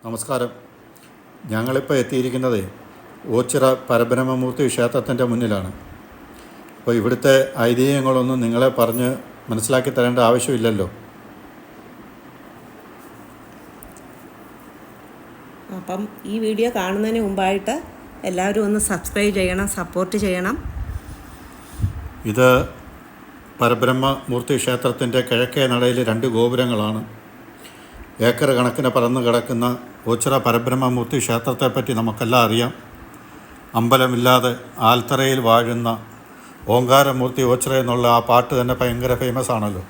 നമസ്കാരം. ഞങ്ങളിപ്പോൾ എത്തിയിരിക്കുന്നത് ഓച്ചിറ പരബ്രഹ്മമൂർത്തി ക്ഷേത്രത്തിൻ്റെ മുന്നിലാണ്. അപ്പോൾ ഇവിടുത്തെ ഐതിഹ്യങ്ങളൊന്നും നിങ്ങളെ പറഞ്ഞ് മനസ്സിലാക്കി തരേണ്ട ആവശ്യമില്ലല്ലോ. അപ്പം ഈ വീഡിയോ കാണുന്നതിന് മുമ്പായിട്ട് എല്ലാവരും ഒന്ന് സബ്സ്ക്രൈബ് ചെയ്യണം, സപ്പോർട്ട് ചെയ്യണം. ഇത് പരബ്രഹ്മമൂർത്തി ക്ഷേത്രത്തിൻ്റെ കിഴക്കേ നടയിൽ 2 ഗോപുരങ്ങളാണ്. ഏക്കർ കണക്കിന് പറന്ന് കിടക്കുന്ന ഓച്ചിറ പരബ്രഹ്മമൂർത്തി ക്ഷേത്രത്തെപ്പറ്റി നമുക്കെല്ലാം അറിയാം. അമ്പലമില്ലാതെ ആൽത്തറയിൽ വാഴുന്ന ഓങ്കാരമൂർത്തി ഓച്ചിറ എന്നുള്ള ആ പാട്ട് തന്നെ ഭയങ്കര ഫേമസ് ആണല്ലോ.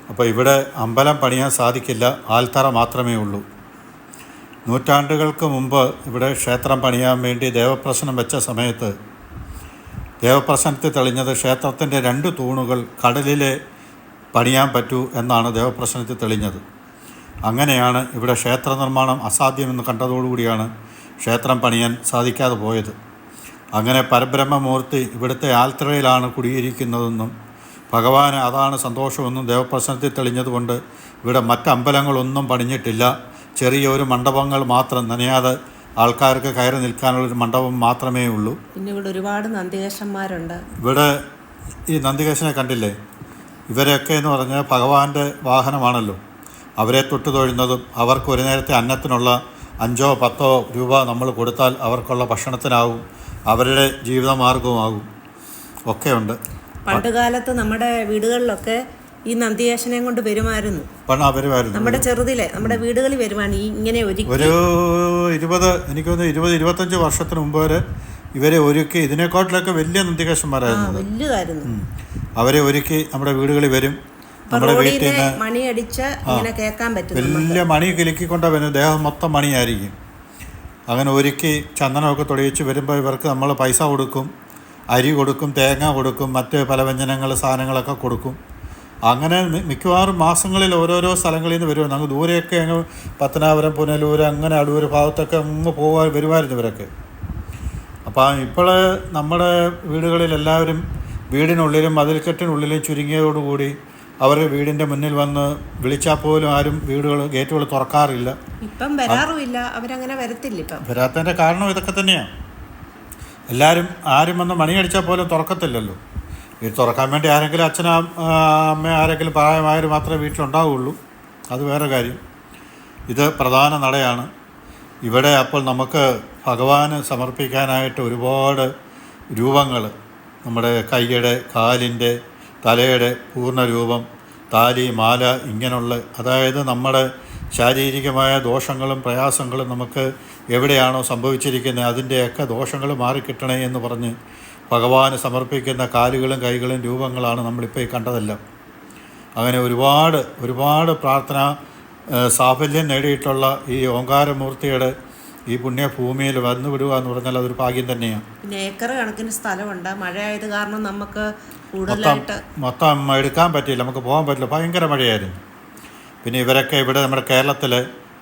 അപ്പോൾ ഇവിടെ അമ്പലം പണിയാൻ സാധിക്കില്ല, ആൽത്തറ മാത്രമേ ഉള്ളൂ. നൂറ്റാണ്ടുകൾക്ക് മുമ്പ് ഇവിടെ ക്ഷേത്രം പണിയാൻ വേണ്ടി ദേവപ്രശ്നം വെച്ച സമയത്ത് ദേവപ്രശ്നത്തിൽ തെളിഞ്ഞത് ക്ഷേത്രത്തിൻ്റെ 2 തൂണുകൾ കടലിലെ പണിയാൻ പറ്റൂ എന്നാണ് ദേവപ്രശ്നത്തിൽ തെളിഞ്ഞത്. അങ്ങനെയാണ് ഇവിടെ ക്ഷേത്ര നിർമ്മാണം അസാധ്യമെന്ന് കണ്ടതോടുകൂടിയാണ് ക്ഷേത്രം പണിയാൻ സാധിക്കാതെ പോയത്. അങ്ങനെ പരബ്രഹ്മമൂർത്തി ഇവിടുത്തെ ആൽത്തറയിലാണ് കുടിയിരിക്കുന്നതെന്നും ഭഗവാന് അതാണ് സന്തോഷമെന്നും ദേവപ്രശ്നത്തിൽ തെളിഞ്ഞതുകൊണ്ട് ഇവിടെ മറ്റമ്പലങ്ങളൊന്നും പണിഞ്ഞിട്ടില്ല. ചെറിയൊരു മണ്ഡപങ്ങൾ മാത്രം, നനയാതെ ആൾക്കാർക്ക് കയറി നിൽക്കാനുള്ളൊരു മണ്ഡപം മാത്രമേ ഉള്ളൂ. പിന്നെ ഇവിടെ ഒരുപാട് നന്ദികേശന്മാരുണ്ട്. ഇവിടെ ഈ നന്ദികേശനെ കണ്ടില്ലേ? ഇവരെയൊക്കെ എന്ന് പറഞ്ഞാൽ ഭഗവാന്റെ വാഹനമാണല്ലോ. അവരെ തൊട്ട് തൊഴുന്നതും അവർക്ക് ഒരു നേരത്തെ അന്നത്തിനുള്ള 5-10 രൂപ നമ്മൾ കൊടുത്താൽ അവർക്കുള്ള ഭക്ഷണത്തിനാവും, അവരുടെ ജീവിതമാർഗവുമാകും, ഒക്കെയുണ്ട്. പണ്ടുകാലത്ത് നമ്മുടെ വീടുകളിലൊക്കെ ഈ നന്ദികേശനെയും കൊണ്ട് വരുമായിരുന്നു. നമ്മുടെ ചെറുതിലെ നമ്മുടെ വീടുകളിൽ വരുവാണ് ഇങ്ങനെ ഒരു 20-25 വർഷത്തിന് മുമ്പ് വരെ ഇവരെ ഒരുക്കി ഇതിനെക്കാട്ടിലൊക്കെ വലിയ നന്ദികേശന്മാരായിരുന്നു. വലുതായിരുന്നു. അവരെ ഒരുക്കി നമ്മുടെ വീടുകളിൽ വരും. നമ്മുടെ വീട്ടിൽ നിന്ന് മണിയടിച്ച് ഇങ്ങനെ കേൾക്കാൻ പറ്റും. വലിയ മണി കിലുക്കിക്കൊണ്ട വരുന്നത്, ദേഹം മൊത്തം മണിയായിരിക്കും. അങ്ങനെ ഒരുക്കി ചന്ദനമൊക്കെ തൊടിയിച്ച് വരുമ്പോൾ ഇവർക്ക് നമ്മൾ പൈസ കൊടുക്കും, അരി കൊടുക്കും, തേങ്ങ കൊടുക്കും, മറ്റ് പല വ്യഞ്ജനങ്ങൾ സാധനങ്ങളൊക്കെ കൊടുക്കും. അങ്ങനെ മിക്കവാറും മാസങ്ങളിൽ ഓരോരോ സ്ഥലങ്ങളിൽ നിന്ന് വരുവാണ്. അങ്ങ് ദൂരെയൊക്കെ അങ്ങ് പത്തനാപുരം, പുനലൂർ, അങ്ങനെ അടൂർ ഭാഗത്തൊക്കെ അങ്ങ് വരുമായിരുന്നു ഇവരൊക്കെ. അപ്പം ഇപ്പോൾ നമ്മുടെ വീടുകളിൽ എല്ലാവരും വീടിനുള്ളിലും മതിൽക്കെട്ടിനുള്ളിലും ചുരുങ്ങിയതോടുകൂടി അവരുടെ വീടിൻ്റെ മുന്നിൽ വന്ന് വിളിച്ചാൽ പോലും ആരും ഗേറ്റുകൾ തുറക്കാറില്ല. ഇപ്പം വരാറുമില്ല, അവരങ്ങനെ വരത്തില്ല. ഇപ്പം വരാത്തതിൻ്റെ കാരണം ഇതൊക്കെ തന്നെയാണ്. എല്ലാവരും ആരും വന്ന് മണിയടിച്ചാൽ പോലും തുറക്കത്തില്ലല്ലോ. ഇത് തുറക്കാൻ വേണ്ടി ആരെങ്കിലും അച്ഛനോ അമ്മ ആരെങ്കിലും പ്രായമായവർ മാത്രമേ വീട്ടിലുണ്ടാവുകയുള്ളൂ. അത് വേറെ കാര്യം. ഇത് പ്രധാന നടയാണ്. ഇവിടെ അപ്പോൾ നമുക്ക് ഭഗവാന് സമർപ്പിക്കാനായിട്ട് ഒരുപാട് രൂപങ്ങൾ, നമ്മുടെ കൈയുടെ, കാലിൻ്റെ, തലയുടെ പൂർണ്ണരൂപം, താലി, മാല, ഇങ്ങനെയുള്ള, അതായത് നമ്മുടെ ശാരീരികമായ ദോഷങ്ങളും പ്രയാസങ്ങളും നമുക്ക് എവിടെയാണോ സംഭവിച്ചിരിക്കുന്നത് അതിൻ്റെയൊക്കെ ദോഷങ്ങൾ മാറിക്കിട്ടണേ എന്ന് പറഞ്ഞ് ഭഗവാന് സമർപ്പിക്കുന്ന കാലുകളും കൈകളും രൂപങ്ങളാണ് നമ്മളിപ്പോൾ ഈ കണ്ടതെല്ലാം. അങ്ങനെ ഒരുപാട് പ്രാർത്ഥന സാഫല്യം നേടിയിട്ടുള്ള ഈ ഓങ്കാരമൂർത്തിയുടെ ഈ പുണ്യഭൂമിയിൽ വന്നുവിടുക എന്ന് പറഞ്ഞാൽ അതൊരു ഭാഗ്യം തന്നെയാണ്. പിന്നെ ഏക്കർ കണക്കിന് സ്ഥലമുണ്ട്. മഴയായത് കാരണം നമുക്ക് കൂടുതലായിട്ട് മൊത്തം എടുക്കാൻ പറ്റിയില്ല, നമുക്ക് പോകാൻ പറ്റില്ല, ഭയങ്കര മഴയായിരുന്നു. പിന്നെ ഇവരൊക്കെ ഇവിടെ നമ്മുടെ കേരളത്തിൽ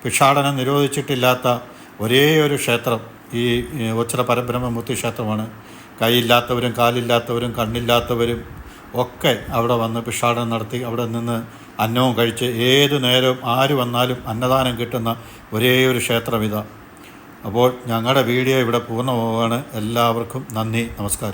ഭിക്ഷാടനം നിരോധിച്ചിട്ടില്ലാത്ത ഒരേ ഒരു ക്ഷേത്രം ഈ ഓച്ചിറ പരബ്രഹ്മമൂർത്തി ക്ഷേത്രമാണ്. കൈയില്ലാത്തവരും കാലില്ലാത്തവരും കണ്ണില്ലാത്തവരും ഒക്കെ അവിടെ വന്ന് ഭിക്ഷാടനം നടത്തി അവിടെ നിന്ന് അന്നവും കഴിച്ച് ഏത് നേരവും ആര് വന്നാലും അന്നദാനം കിട്ടുന്ന ഒരേ ഒരു ക്ഷേത്രം ഇതാണ്. അപ്പോൾ ഞങ്ങളുടെ വീഡിയോ ഇവിടെ പൂർണ്ണമാവുകയാണ്. എല്ലാവർക്കും നന്ദി, നമസ്കാരം.